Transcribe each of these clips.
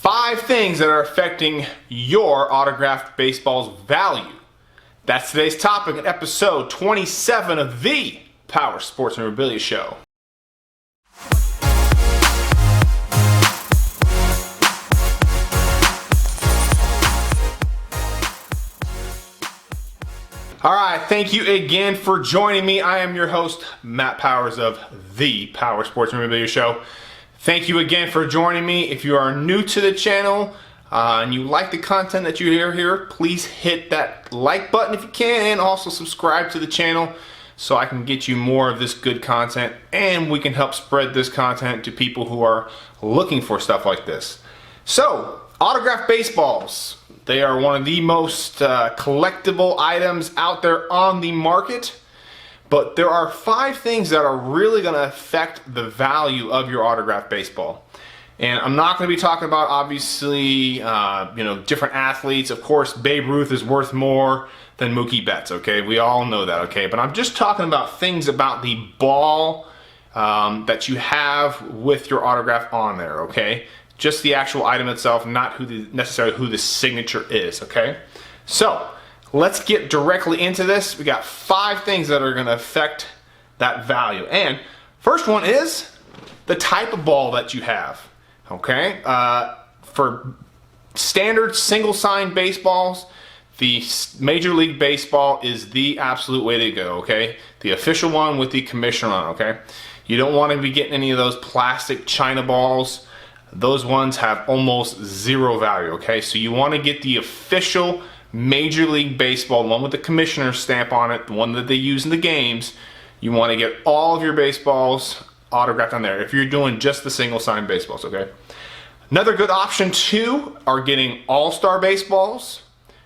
5 things that are affecting your autographed baseball's value. That's today's topic in episode 27 of the Power Sports Memorabilia Show. Alright, thank you again for joining me. I am your host, Matt Powers of the Power Sports Memorabilia Show. Thank you again for joining me. If you are new to the channel and you like the content that you hear here, please hit that like button if you can, and also subscribe to the channel so I can get you more of this good content and we can help spread this content to people who are looking for stuff like this. So, autographed baseballs. They are one of the most collectible items out there on the market. But there are 5 things that are really going to affect the value of your autographed baseball. And I'm not going to be talking about, obviously, different athletes. Of course, Babe Ruth is worth more than Mookie Betts, okay? We all know that, okay? But I'm just talking about things about the ball that you have with your autograph on there, okay? Just the actual item itself, not necessarily who the signature is, okay? So, let's get directly into this. We got 5 things that are going to affect that value. And first one is the type of ball that you have. Okay? For standard single sign baseballs, the Major League Baseball is the absolute way to go. Okay? The official one with the commissioner on. Okay? You don't want to be getting any of those plastic China balls. Those ones have almost zero value. Okay? So you want to get the official Major League Baseball, the one with the commissioner's stamp on it, the one that they use in the games. You want to get all of your baseballs autographed on there if you're doing just the single sign baseballs, okay? Another good option too are getting all-star baseballs.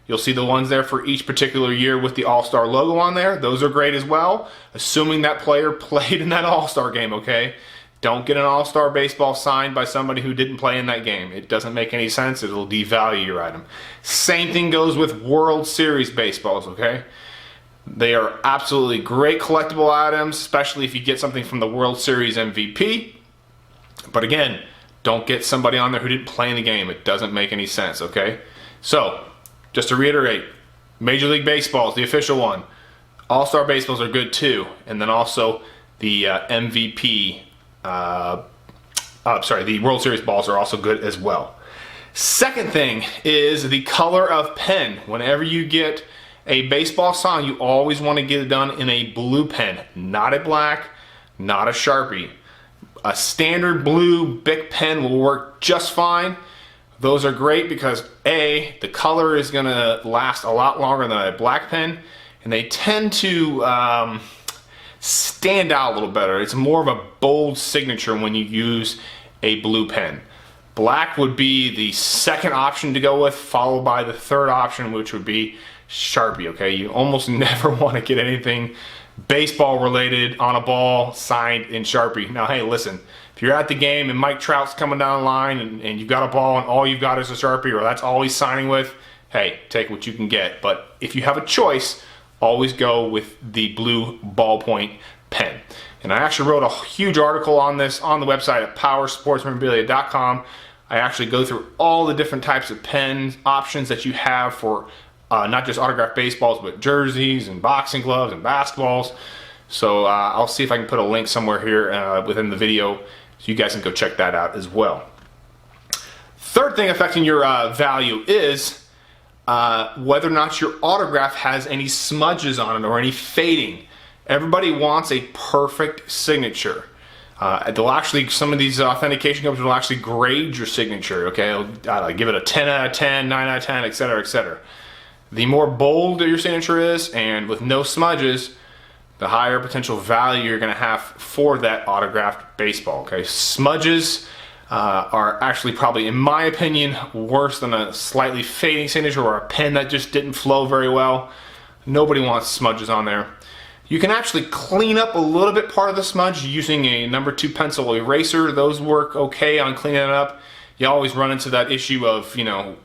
You'll see the ones there for each particular year with the all-star logo on there. Those are great as well, assuming that player played in that all-star game, okay? Don't get an all-star baseball signed by somebody who didn't play in that game. It doesn't make any sense. It'll devalue your item. Same thing goes with World Series baseballs, okay? They are absolutely great collectible items, especially if you get something from the World Series MVP. But again, don't get somebody on there who didn't play in the game. It doesn't make any sense, okay? So, just to reiterate, Major League Baseball is the official one. All-star baseballs are good too. And then also the MVP the World Series balls are also good as well. Second thing is the color of pen. Whenever you get a baseball sign, you always want to get it done in a blue pen, not a black, not a Sharpie. A standard blue Bic pen will work just fine. Those are great because A, the color is going to last a lot longer than a black pen, and they tend to stand out a little better. It's more of a bold signature when you use a blue pen. Black would be the second option to go with, followed by the third option, which would be Sharpie, okay? You almost never want to get anything baseball related on a ball signed in Sharpie. Now, hey, listen, if you're at the game and Mike Trout's coming down the line and you've got a ball and all you've got is a Sharpie, or that's all he's signing with, hey, take what you can get. But if you have a choice, always go with the blue ballpoint pen. And I actually wrote a huge article on this on the website at powersportsmemorabilia.com. I actually go through all the different types of pen options that you have for not just autographed baseballs, but jerseys and boxing gloves and basketballs. So I'll see if I can put a link somewhere here within the video so you guys can go check that out as well. Third thing affecting your value is whether or not your autograph has any smudges on it or any fading. Everybody wants a perfect signature. They'll actually, some of these authentication companies will actually grade your signature, okay? I'll give it a 10 out of 10, 9 out of 10, etc., etc. The more bold your signature is, and with no smudges, the higher potential value you're going to have for that autographed baseball, okay? Smudges are actually probably, in my opinion, worse than a slightly fading signature or a pen that just didn't flow very well. Nobody wants smudges on there. You can actually clean up a little bit part of the smudge using a number 2 pencil eraser. Those work okay on cleaning it up. You always run into that issue of,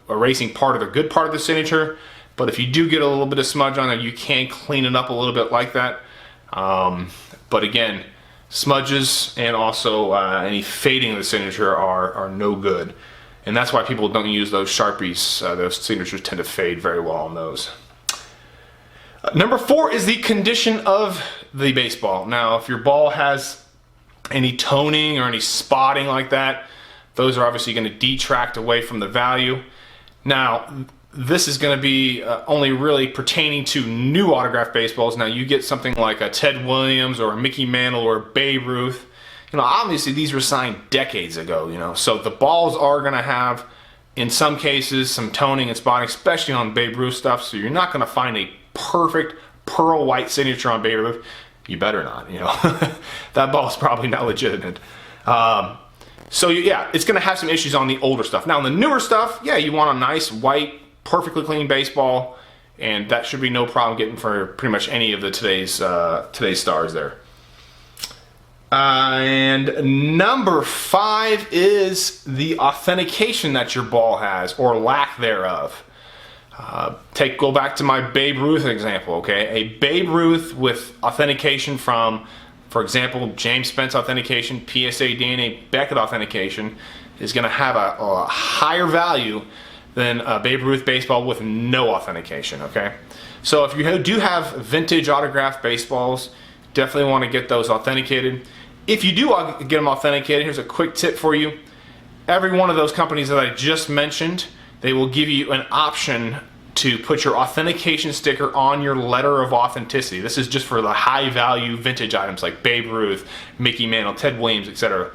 erasing part of the good part of the signature. But if you do get a little bit of smudge on there, you can clean it up a little bit like that. But again, smudges and also any fading of the signature are no good. And that's why people don't use those Sharpies. Those signatures tend to fade very well on those. Number 4 is the condition of the baseball. Now, if your ball has any toning or any spotting like that, those are obviously going to detract away from the value. Now, this is going to be only really pertaining to new autographed baseballs. Now, you get something like a Ted Williams or a Mickey Mantle or a Babe Ruth. Obviously these were signed decades ago, so the balls are going to have, in some cases, some toning and spotting, especially on Babe Ruth stuff. So you're not going to find a perfect pearl white signature on Babe Ruth. You better not, that ball is probably not legitimate. So yeah, it's going to have some issues on the older stuff. Now, on the newer stuff, yeah, you want a nice white, perfectly clean baseball, and that should be no problem getting for pretty much any of the today's stars there. And number 5 is the authentication that your ball has, or lack thereof. Go back to my Babe Ruth example, okay? A Babe Ruth with authentication from, for example, James Spence authentication, PSA DNA Beckett authentication, is going to have a higher value than a Babe Ruth baseball with no authentication, okay? So if you do have vintage autographed baseballs, definitely want to get those authenticated. If you do get them authenticated, here's a quick tip for you. Every one of those companies that I just mentioned, they will give you an option to put your authentication sticker on your letter of authenticity. This is just for the high value vintage items like Babe Ruth, Mickey Mantle, Ted Williams, etc.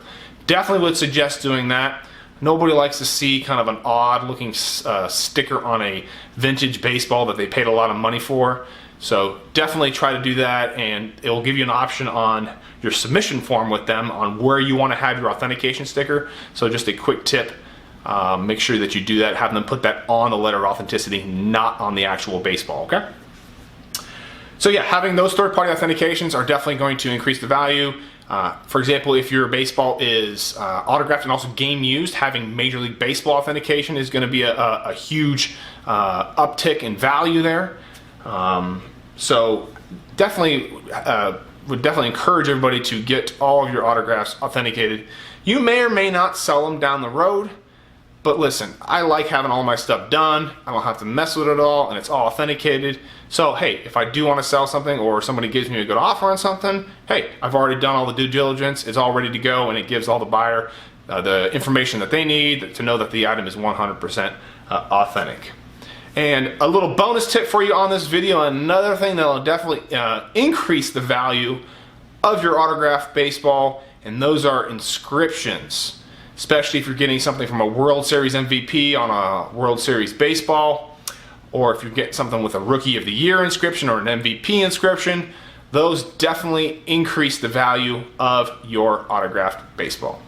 Definitely would suggest doing that. Nobody likes to see kind of an odd looking sticker on a vintage baseball that they paid a lot of money for. So definitely try to do that, and it will give you an option on your submission form with them on where you want to have your authentication sticker. So just a quick tip, make sure that you do that, have them put that on the letter of authenticity, not on the actual baseball, okay? So yeah, having those third-party authentications are definitely going to increase the value. For example, if your baseball is autographed and also game used, having Major League Baseball authentication is going to be a huge uptick in value there. So definitely would definitely encourage everybody to get all of your autographs authenticated. You may or may not sell them down the road, but listen, I like having all my stuff done. I don't have to mess with it all, and it's all authenticated. So hey, if I do want to sell something or somebody gives me a good offer on something, hey, I've already done all the due diligence, it's all ready to go, and it gives all the buyer the information that they need to know that the item is 100% authentic. And a little bonus tip for you on this video, another thing that will definitely increase the value of your autographed baseball, and those are inscriptions. Especially if you're getting something from a World Series MVP on a World Series baseball, or if you get something with a Rookie of the Year inscription or an MVP inscription, those definitely increase the value of your autographed baseball.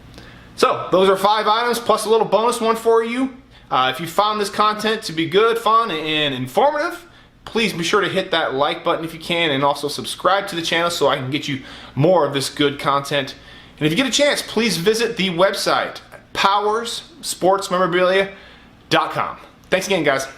So those are 5 items plus a little bonus one for you. If you found this content to be good, fun, and informative, please be sure to hit that like button if you can, and also subscribe to the channel so I can get you more of this good content. And if you get a chance, please visit the website, powersportsmemorabilia.com. Thanks again, guys.